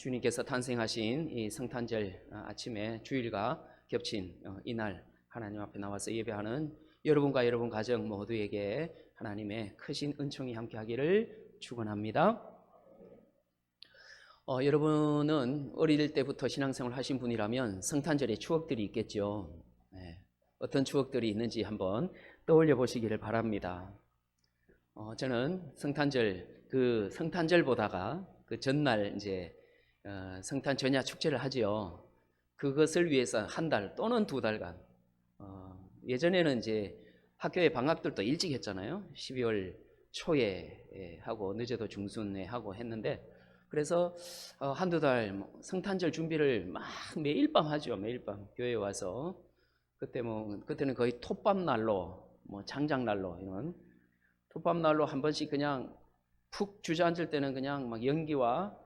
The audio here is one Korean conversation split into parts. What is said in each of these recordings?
주님께서 탄생하신 이 성탄절 아침에 주일과 겹친 이날 하나님 앞에 나와서 예배하는 여러분과 여러분 가정 모두에게 하나님의 크신 은총이 함께하기를 축원합니다. 여러분은 어릴 때부터 신앙생활 하신 분이라면 성탄절의 추억들이 있겠죠. 어떤 추억들이 있는지 한번 떠올려 보시기를 바랍니다. 저는 성탄절 보다가 그 전날 이제 성탄 전야 축제를 하지요. 그것을 위해서 한 달 또는 두 달간 예전에는 이제 학교의 방학들도 일찍 했잖아요. 12월 초에 하고 늦어도 중순에 하고 했는데, 그래서 한두 달 성탄절 준비를 막 매일 밤 하죠. 매일 밤 교회에 와서 그때는 거의 톱밥 난로, 장작 난로, 이런 톱밥 난로 한 번씩 그냥 푹 주저앉을 때는 그냥 막 연기와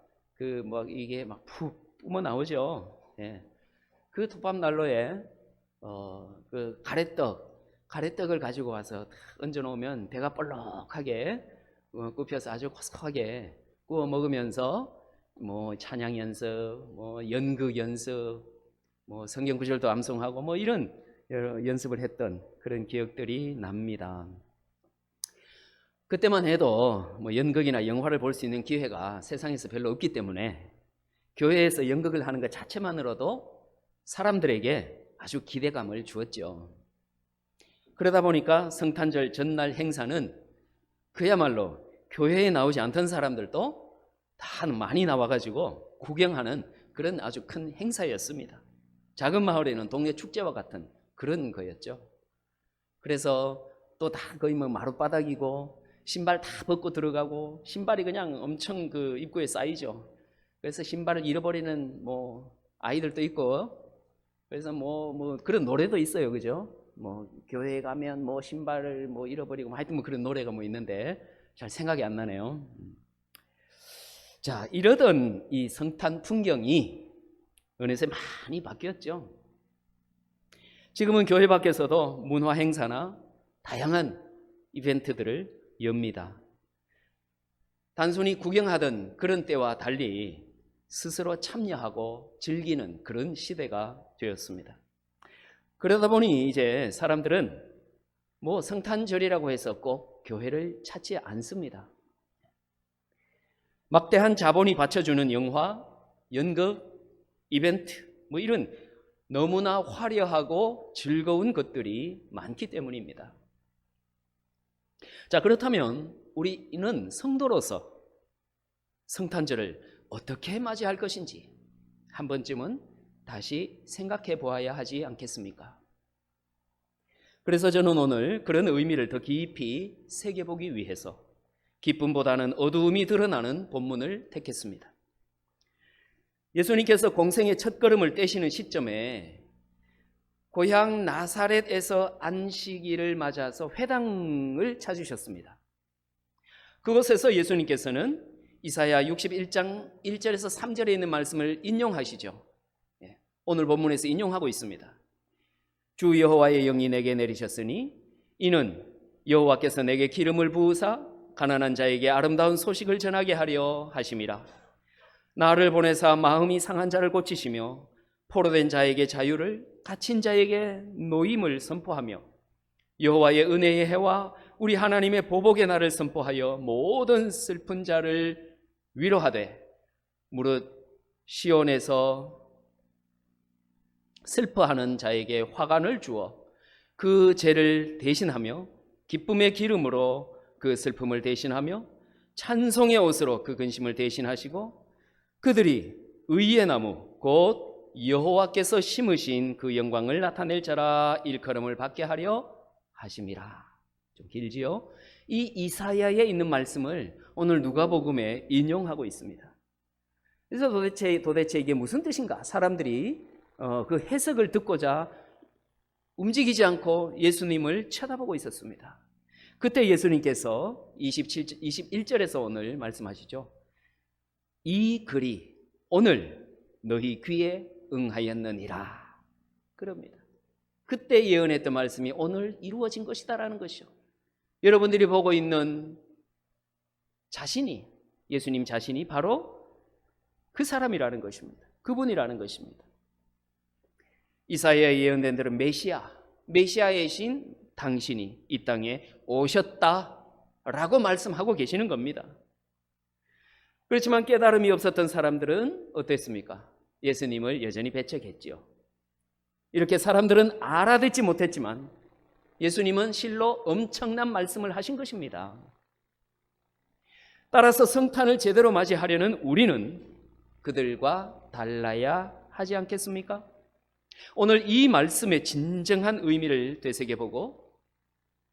이게 막 푹 뿜어 나오죠. 예. 그 톱밥 난로에 그 가래떡을 가지고 와서 얹어 놓으면 배가 볼록하게 굽혀서 아주 고소하게 구워 먹으면서 찬양 연습, 연극 연습, 성경 구절도 암송하고 이런 여러 연습을 했던 그런 기억들이 납니다. 그때만 해도 연극이나 영화를 볼 수 있는 기회가 세상에서 별로 없기 때문에 교회에서 연극을 하는 것 자체만으로도 사람들에게 아주 기대감을 주었죠. 그러다 보니까 성탄절 전날 행사는 그야말로 교회에 나오지 않던 사람들도 다 많이 나와가지고 구경하는 그런 아주 큰 행사였습니다. 작은 마을에는 동네 축제와 같은 그런 거였죠. 그래서 또 다 거의 마룻바닥이고 신발 다 벗고 들어가고 신발이 그냥 엄청 그 입구에 쌓이죠. 그래서 신발을 잃어버리는 아이들도 있고, 그래서 그런 노래도 있어요, 그죠? 교회에 가면 신발을 잃어버리고 하여튼 그런 노래가 있는데 잘 생각이 안 나네요. 자, 이러던 이 성탄 풍경이 어느새 많이 바뀌었죠. 지금은 교회 밖에서도 문화 행사나 다양한 이벤트들을 엽니다. 단순히 구경하던 그런 때와 달리 스스로 참여하고 즐기는 그런 시대가 되었습니다. 그러다 보니 이제 사람들은 성탄절이라고 해서 꼭 교회를 찾지 않습니다. 막대한 자본이 받쳐주는 영화, 연극, 이벤트 이런 너무나 화려하고 즐거운 것들이 많기 때문입니다. 자, 그렇다면 우리는 성도로서 성탄절을 어떻게 맞이할 것인지 한 번쯤은 다시 생각해 보아야 하지 않겠습니까? 그래서 저는 오늘 그런 의미를 더 깊이 새겨보기 위해서 기쁨보다는 어두움이 드러나는 본문을 택했습니다. 예수님께서 공생의 첫걸음을 떼시는 시점에 고향 나사렛에서 안식일을 맞아서 회당을 찾으셨습니다. 그곳에서 예수님께서는 이사야 61장 1절에서 3절에 있는 말씀을 인용하시죠. 오늘 본문에서 인용하고 있습니다. 주 여호와의 영이 내게 내리셨으니 이는 여호와께서 내게 기름을 부으사 가난한 자에게 아름다운 소식을 전하게 하려 하심이라. 나를 보내사 마음이 상한 자를 고치시며 포로된 자에게 자유를, 갇힌 자에게 노임을 선포하며 여호와의 은혜의 해와 우리 하나님의 보복의 날을 선포하여 모든 슬픈 자를 위로하되 무릇 시온에서 슬퍼하는 자에게 화관을 주어 그 죄를 대신하며 기쁨의 기름으로 그 슬픔을 대신하며 찬송의 옷으로 그 근심을 대신하시고 그들이 의의 나무 곧 여호와께서 심으신 그 영광을 나타낼 자라 일컬음을 받게 하려 하심이라. 좀 길지요? 이 이사야에 있는 말씀을 오늘 누가복음에 인용하고 있습니다. 그래서 도대체 이게 무슨 뜻인가? 사람들이 그 해석을 듣고자 움직이지 않고 예수님을 쳐다보고 있었습니다. 그때 예수님께서 21절에서 오늘 말씀하시죠. 이 글이 오늘 너희 귀에 응하였느니라 그럽니다. 그때 예언했던 말씀이 오늘 이루어진 것이다라는 것이죠. 여러분들이 보고 있는 자신이, 예수님 자신이 바로 그 사람이라는 것입니다. 그분이라는 것입니다. 이사야에 예언된 대로 메시아의 신 당신이 이 땅에 오셨다라고 말씀하고 계시는 겁니다. 그렇지만 깨달음이 없었던 사람들은 어땠습니까? 예수님을 여전히 배척했지요. 이렇게 사람들은 알아듣지 못했지만 예수님은 실로 엄청난 말씀을 하신 것입니다. 따라서 성탄을 제대로 맞이하려는 우리는 그들과 달라야 하지 않겠습니까? 오늘 이 말씀의 진정한 의미를 되새겨보고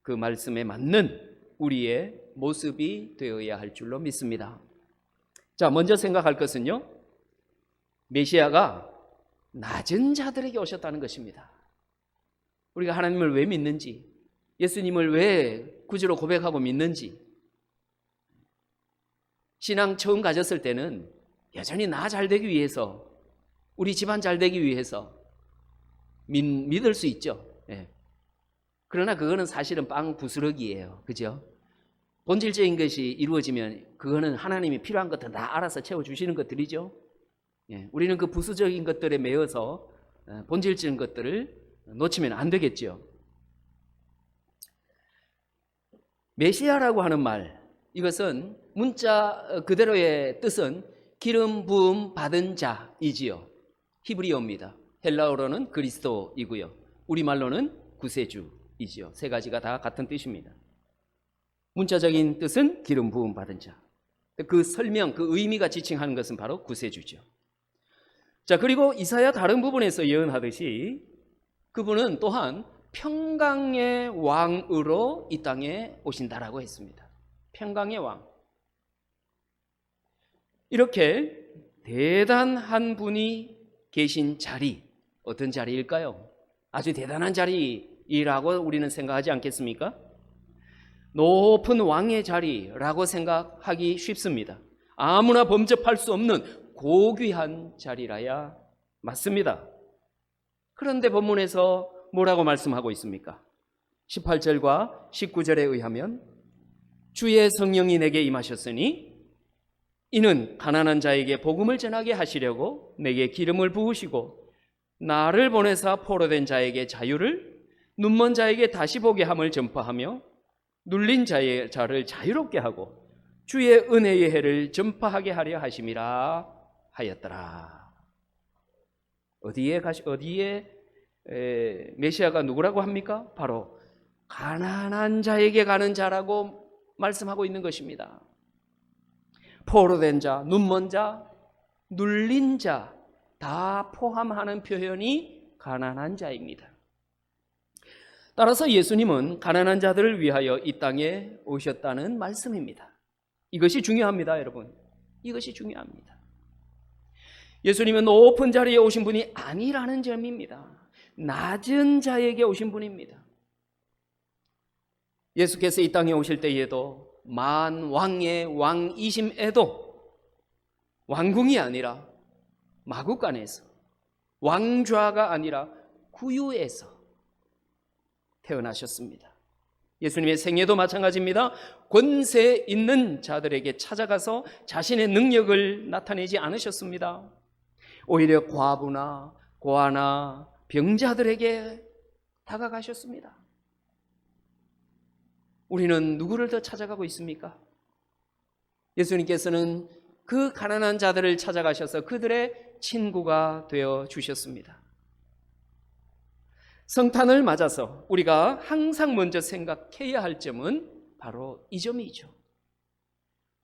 그 말씀에 맞는 우리의 모습이 되어야 할 줄로 믿습니다. 자, 먼저 생각할 것은요, 메시아가 낮은 자들에게 오셨다는 것입니다. 우리가 하나님을 왜 믿는지, 예수님을 왜 구주로 고백하고 믿는지, 신앙 처음 가졌을 때는 여전히 나 잘 되기 위해서, 우리 집안 잘 되기 위해서 믿을 수 있죠. 예. 그러나 그거는 사실은 빵 부스러기예요. 그죠? 본질적인 것이 이루어지면 그거는 하나님이 필요한 것들 다 알아서 채워주시는 것들이죠. 예. 우리는 그 부수적인 것들에 매여서 본질적인 것들을 놓치면 안 되겠죠. 메시아라고 하는 말, 이것은 문자 그대로의 뜻은 기름 부음 받은 자이지요. 히브리어입니다. 헬라어로는 그리스도이고요. 우리말로는 구세주이지요. 세 가지가 다 같은 뜻입니다. 문자적인 뜻은 기름 부음 받은 자. 그 설명, 그 의미가 지칭하는 것은 바로 구세주죠. 자, 그리고 이사야 다른 부분에서 예언하듯이 그분은 또한 평강의 왕으로 이 땅에 오신다라고 했습니다. 평강의 왕. 이렇게 대단한 분이 계신 자리, 어떤 자리일까요? 아주 대단한 자리라고 우리는 생각하지 않겠습니까? 높은 왕의 자리라고 생각하기 쉽습니다. 아무나 범접할 수 없는 고귀한 자리라야 맞습니다. 그런데 본문에서 뭐라고 말씀하고 있습니까? 18절과 19절에 의하면 주의 성령이 내게 임하셨으니 이는 가난한 자에게 복음을 전하게 하시려고 내게 기름을 부으시고 나를 보내사 포로된 자에게 자유를, 눈먼 자에게 다시 보게 함을 전파하며 눌린 자를 자유롭게 하고 주의 은혜의 해를 전파하게 하려 하심이라 하였더라. 어디에 메시아가 누구라고 합니까? 바로 가난한 자에게 가는 자라고 말씀하고 있는 것입니다. 포로된 자, 눈먼 자, 눌린 자 다 포함하는 표현이 가난한 자입니다. 따라서 예수님은 가난한 자들을 위하여 이 땅에 오셨다는 말씀입니다. 이것이 중요합니다, 여러분. 이것이 중요합니다. 예수님은 높은 자리에 오신 분이 아니라는 점입니다. 낮은 자에게 오신 분입니다. 예수께서 이 땅에 오실 때에도 만왕의 왕이심에도 왕궁이 아니라 마구간에서, 왕좌가 아니라 구유에서 태어나셨습니다. 예수님의 생애도 마찬가지입니다. 권세 있는 자들에게 찾아가서 자신의 능력을 나타내지 않으셨습니다. 오히려 과부나 고아나 병자들에게 다가가셨습니다. 우리는 누구를 더 찾아가고 있습니까? 예수님께서는 그 가난한 자들을 찾아가셔서 그들의 친구가 되어 주셨습니다. 성탄을 맞아서 우리가 항상 먼저 생각해야 할 점은 바로 이 점이죠.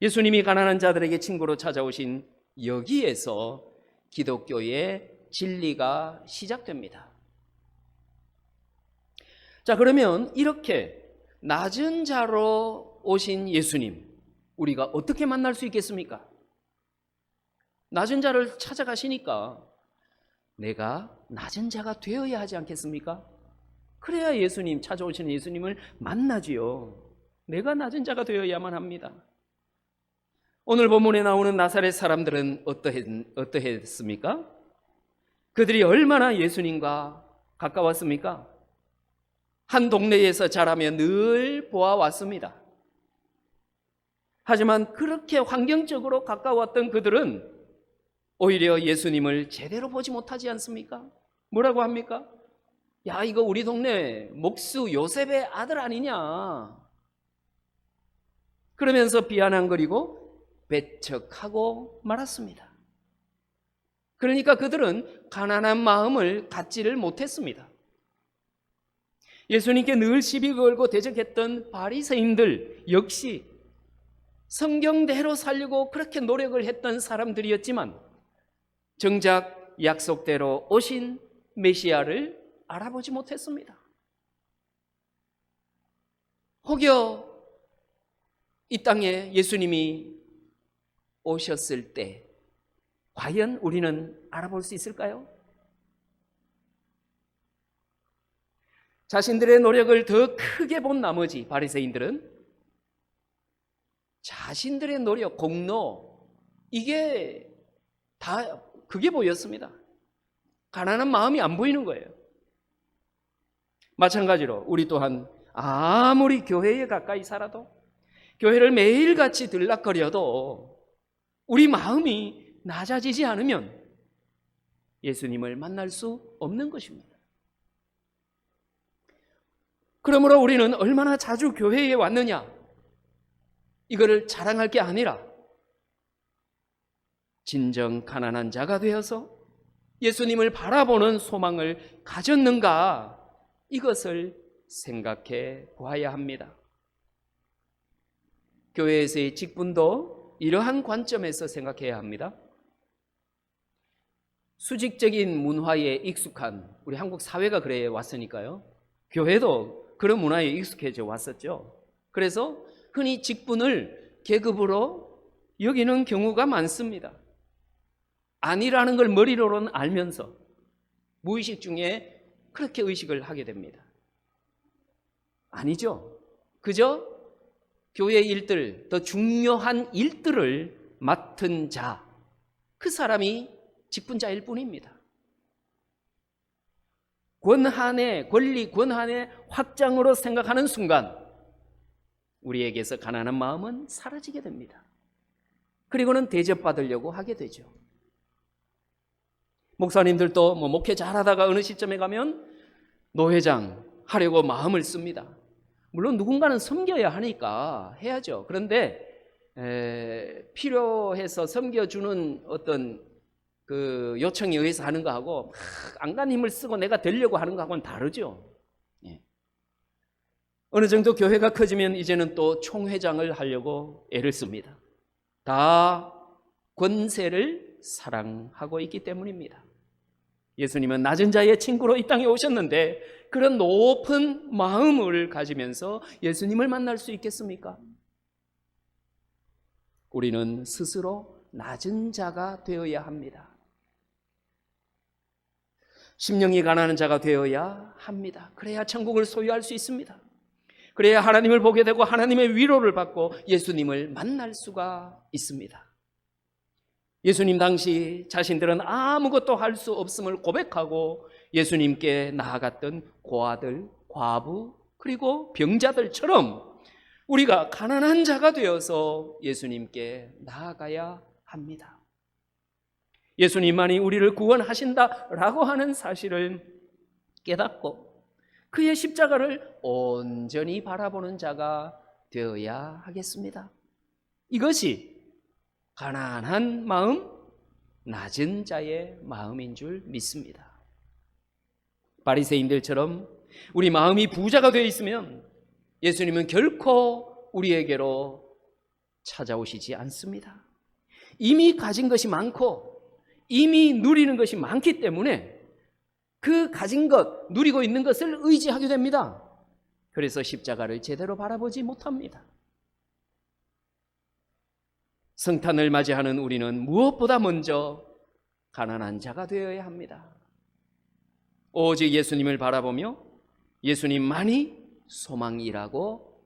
예수님이 가난한 자들에게 친구로 찾아오신 여기에서 기독교의 진리가 시작됩니다. 자, 그러면 이렇게 낮은 자로 오신 예수님, 우리가 어떻게 만날 수 있겠습니까? 낮은 자를 찾아가시니까 내가 낮은 자가 되어야 하지 않겠습니까? 그래야 예수님, 찾아오시는 예수님을 만나지요. 내가 낮은 자가 되어야만 합니다. 오늘 본문에 나오는 나사렛 사람들은 어떠했습니까? 그들이 얼마나 예수님과 가까웠습니까? 한 동네에서 자라며 늘 보아왔습니다. 하지만 그렇게 환경적으로 가까웠던 그들은 오히려 예수님을 제대로 보지 못하지 않습니까? 뭐라고 합니까? 야, 이거 우리 동네 목수 요셉의 아들 아니냐? 그러면서 비아냥거리고 배척하고 말았습니다. 그러니까 그들은 가난한 마음을 갖지를 못했습니다. 예수님께 늘 시비 걸고 대적했던 바리새인들 역시 성경대로 살려고 그렇게 노력을 했던 사람들이었지만 정작 약속대로 오신 메시아를 알아보지 못했습니다. 혹여 이 땅에 예수님이 오셨을 때 과연 우리는 알아볼 수 있을까요? 자신들의 노력을 더 크게 본 나머지 바리새인들은 자신들의 노력, 공로, 이게 다 그게 보였습니다. 가난한 마음이 안 보이는 거예요. 마찬가지로 우리 또한 아무리 교회에 가까이 살아도, 교회를 매일같이 들락거려도 우리 마음이 낮아지지 않으면 예수님을 만날 수 없는 것입니다. 그러므로 우리는 얼마나 자주 교회에 왔느냐, 이거를 자랑할 게 아니라 진정 가난한 자가 되어서 예수님을 바라보는 소망을 가졌는가, 이것을 생각해 보아야 합니다. 교회에서의 직분도 이러한 관점에서 생각해야 합니다. 수직적인 문화에 익숙한 우리 한국 사회가 그래 왔으니까요. 교회도 그런 문화에 익숙해져 왔었죠. 그래서 흔히 직분을 계급으로 여기는 경우가 많습니다. 아니라는 걸 머리로는 알면서 무의식 중에 그렇게 의식을 하게 됩니다. 아니죠. 그저 교회 일들, 더 중요한 일들을 맡은 자, 그 사람이 직분자일 뿐입니다. 권한의 권리, 권한의 확장으로 생각하는 순간 우리에게서 가난한 마음은 사라지게 됩니다. 그리고는 대접받으려고 하게 되죠. 목사님들도 목회 잘하다가 어느 시점에 가면 노회장 하려고 마음을 씁니다. 물론 누군가는 섬겨야 하니까 해야죠. 그런데 필요해서 섬겨주는 어떤 그 요청에 의해서 하는 거하고 안간 힘을 쓰고 내가 되려고 하는 거하고는 다르죠. 예. 어느 정도 교회가 커지면 이제는 또 총회장을 하려고 애를 씁니다. 다 권세를 사랑하고 있기 때문입니다. 예수님은 낮은 자의 친구로 이 땅에 오셨는데 그런 높은 마음을 가지면서 예수님을 만날 수 있겠습니까? 우리는 스스로 낮은 자가 되어야 합니다. 심령이 가난한 자가 되어야 합니다. 그래야 천국을 소유할 수 있습니다. 그래야 하나님을 보게 되고 하나님의 위로를 받고 예수님을 만날 수가 있습니다. 예수님 당시 자신들은 아무것도 할 수 없음을 고백하고 예수님께 나아갔던 고아들, 과부, 그리고 병자들처럼 우리가 가난한 자가 되어서 예수님께 나아가야 합니다. 예수님만이 우리를 구원하신다라고 하는 사실을 깨닫고 그의 십자가를 온전히 바라보는 자가 되어야 하겠습니다. 이것이 가난한 마음, 낮은 자의 마음인 줄 믿습니다. 바리새인들처럼 우리 마음이 부자가 되어 있으면 예수님은 결코 우리에게로 찾아오시지 않습니다. 이미 가진 것이 많고 이미 누리는 것이 많기 때문에 그 가진 것, 누리고 있는 것을 의지하게 됩니다. 그래서 십자가를 제대로 바라보지 못합니다. 성탄을 맞이하는 우리는 무엇보다 먼저 가난한 자가 되어야 합니다. 오직 예수님을 바라보며 예수님만이 소망이라고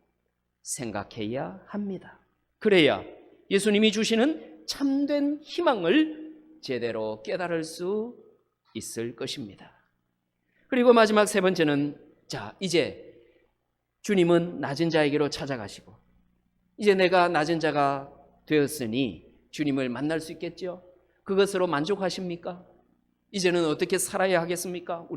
생각해야 합니다. 그래야 예수님이 주시는 참된 희망을 제대로 깨달을 수 있을 것입니다. 그리고 마지막 세 번째는, 자, 이제 주님은 낮은 자에게로 찾아가시고 이제 내가 낮은 자가 되었으니 주님을 만날 수 있겠죠. 그것으로 만족하십니까? 이제는 어떻게 살아야 하겠습니까?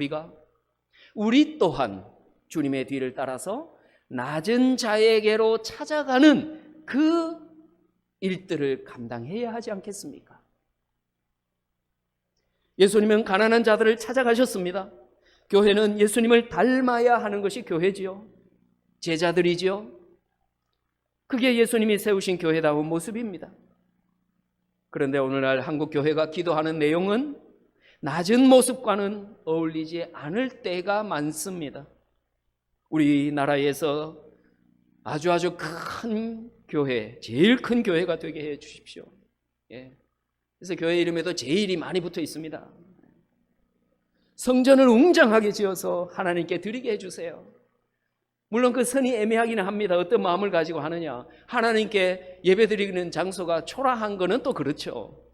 우리 또한 주님의 뒤를 따라서 낮은 자에게로 찾아가는 그 일들을 감당해야 하지 않겠습니까? 예수님은 가난한 자들을 찾아가셨습니다. 교회는 예수님을 닮아야 하는 것이 교회지요. 제자들이지요. 그게 예수님이 세우신 교회다운 모습입니다. 그런데 오늘날 한국 교회가 기도하는 내용은 낮은 모습과는 어울리지 않을 때가 많습니다. 우리나라에서 아주 큰 교회, 제일 큰 교회가 되게 해 주십시오. 그래서 교회 이름에도 제일이 많이 붙어 있습니다. 성전을 웅장하게 지어서 하나님께 드리게 해주세요. 물론 그 선이 애매하기는 합니다. 어떤 마음을 가지고 하느냐. 하나님께 예배드리는 장소가 초라한 거는 또 그렇죠.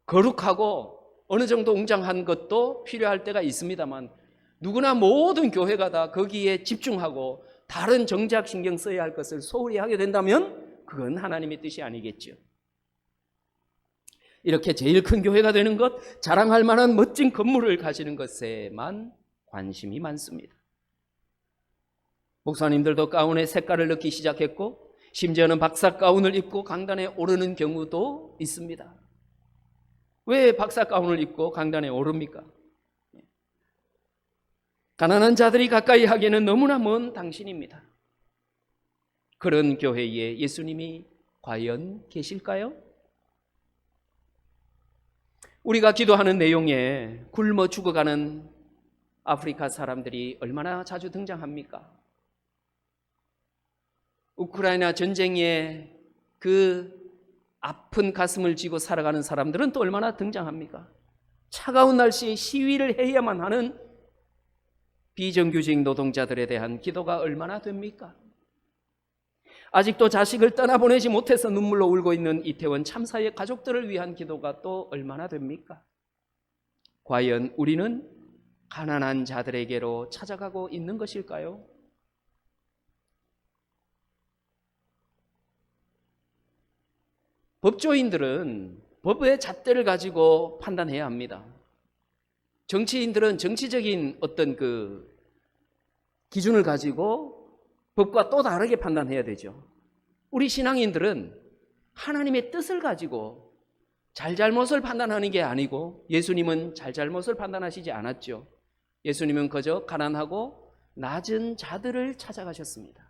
거룩하고 어느 정도 웅장한 것도 필요할 때가 있습니다만, 누구나 모든 교회가 다 거기에 집중하고 다른 정작 신경 써야 할 것을 소홀히 하게 된다면 그건 하나님의 뜻이 아니겠죠. 이렇게 제일 큰 교회가 되는 것, 자랑할 만한 멋진 건물을 가지는 것에만 관심이 많습니다. 목사님들도 가운의 색깔을 넣기 시작했고, 심지어는 박사 가운을 입고 강단에 오르는 경우도 있습니다. 왜 박사 가운을 입고 강단에 오릅니까? 가난한 자들이 가까이 하기에는 너무나 먼 당신입니다. 그런 교회에 예수님이 과연 계실까요? 우리가 기도하는 내용에 굶어 죽어가는 아프리카 사람들이 얼마나 자주 등장합니까? 우크라이나 전쟁에 그 아픈 가슴을 쥐고 살아가는 사람들은 또 얼마나 등장합니까? 차가운 날씨에 시위를 해야만 하는 비정규직 노동자들에 대한 기도가 얼마나 됩니까? 아직도 자식을 떠나보내지 못해서 눈물로 울고 있는 이태원 참사의 가족들을 위한 기도가 또 얼마나 됩니까? 과연 우리는 가난한 자들에게로 찾아가고 있는 것일까요? 법조인들은 법의 잣대를 가지고 판단해야 합니다. 정치인들은 정치적인 어떤 그 기준을 가지고 법과 또 다르게 판단해야 되죠. 우리 신앙인들은 하나님의 뜻을 가지고 잘잘못을 판단하는 게 아니고, 예수님은 잘잘못을 판단하시지 않았죠. 예수님은 그저 가난하고 낮은 자들을 찾아가셨습니다.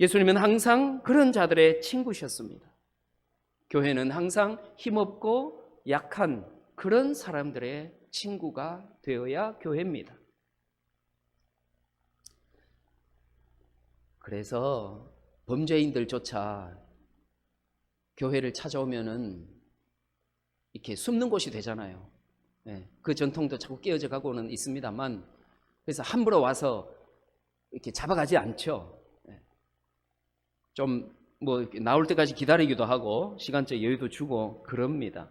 예수님은 항상 그런 자들의 친구셨습니다. 교회는 항상 힘없고 약한 그런 사람들의 친구가 되어야 교회입니다. 그래서 범죄인들조차 교회를 찾아오면은 이렇게 숨는 곳이 되잖아요. 그 전통도 자꾸 깨어져 가고는 있습니다만, 그래서 함부로 와서 이렇게 잡아가지 않죠. 좀 나올 때까지 기다리기도 하고 시간적 여유도 주고 그럽니다.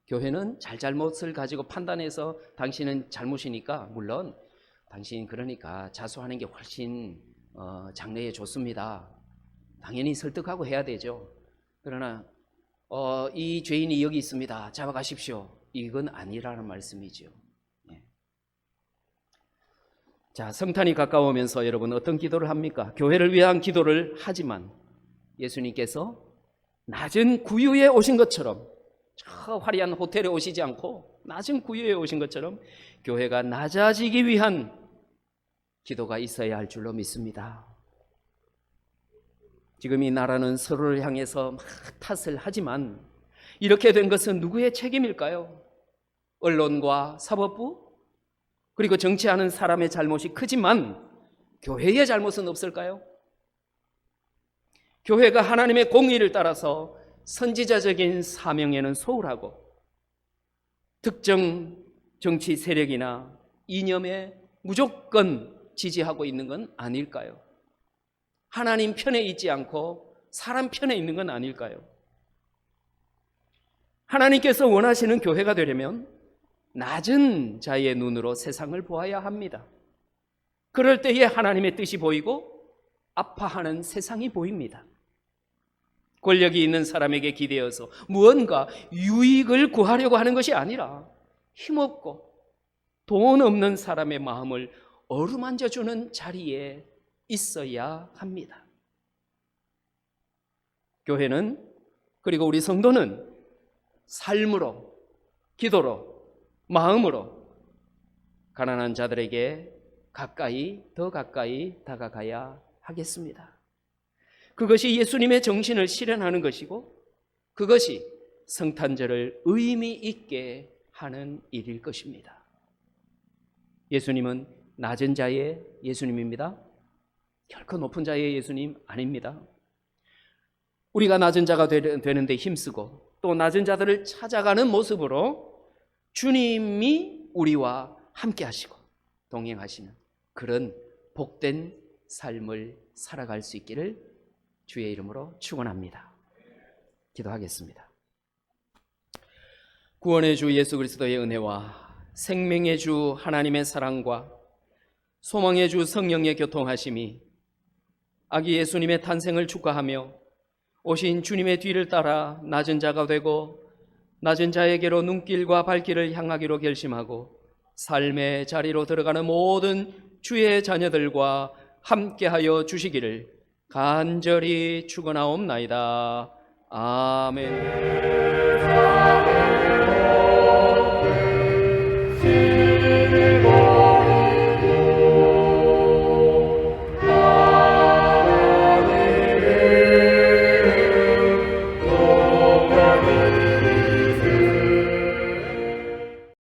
교회는 잘잘못을 가지고 판단해서 당신은 잘못이니까, 물론 당신 그러니까 자수하는 게 훨씬 장래에 좋습니다. 당연히 설득하고 해야 되죠. 그러나 이 죄인이 여기 있습니다. 잡아가십시오. 이건 아니라는 말씀이죠. 자, 성탄이 가까우면서 여러분 어떤 기도를 합니까? 교회를 위한 기도를 하지만 예수님께서 낮은 구유에 오신 것처럼, 저 화려한 호텔에 오시지 않고 낮은 구유에 오신 것처럼 교회가 낮아지기 위한 기도가 있어야 할 줄로 믿습니다. 지금 이 나라는 서로를 향해서 막 탓을 하지만 이렇게 된 것은 누구의 책임일까요? 언론과 사법부, 그리고 정치하는 사람의 잘못이 크지만 교회의 잘못은 없을까요? 교회가 하나님의 공의를 따라서 선지자적인 사명에는 소홀하고 특정 정치 세력이나 이념에 무조건 지지하고 있는 건 아닐까요? 하나님 편에 있지 않고 사람 편에 있는 건 아닐까요? 하나님께서 원하시는 교회가 되려면 낮은 자의 눈으로 세상을 보아야 합니다. 그럴 때에 하나님의 뜻이 보이고 아파하는 세상이 보입니다. 권력이 있는 사람에게 기대어서 무언가 유익을 구하려고 하는 것이 아니라 힘없고 돈 없는 사람의 마음을 어루만져 주는 자리에 있어야 합니다. 교회는, 그리고 우리 성도는 삶으로, 기도로, 마음으로 가난한 자들에게 더 가까이 다가가야 하겠습니다. 그것이 예수님의 정신을 실현하는 것이고, 그것이 성탄절을 의미 있게 하는 일일 것입니다. 예수님은 낮은 자의 예수님입니다. 결코 높은 자의 예수님 아닙니다. 우리가 낮은 자가 되는데 힘쓰고 또 낮은 자들을 찾아가는 모습으로 주님이 우리와 함께 하시고 동행하시는 그런 복된 삶을 살아갈 수 있기를 주의 이름으로 축원합니다. 기도하겠습니다. 구원의 주 예수 그리스도의 은혜와 생명의 주 하나님의 사랑과 소망의 주 성령의 교통하심이 아기 예수님의 탄생을 축하하며 오신 주님의 뒤를 따라 낮은 자가 되고 낮은 자에게로 눈길과 발길을 향하기로 결심하고 삶의 자리로 들어가는 모든 주의 자녀들과 함께하여 주시기를 간절히 축원하옵나이다. 아멘.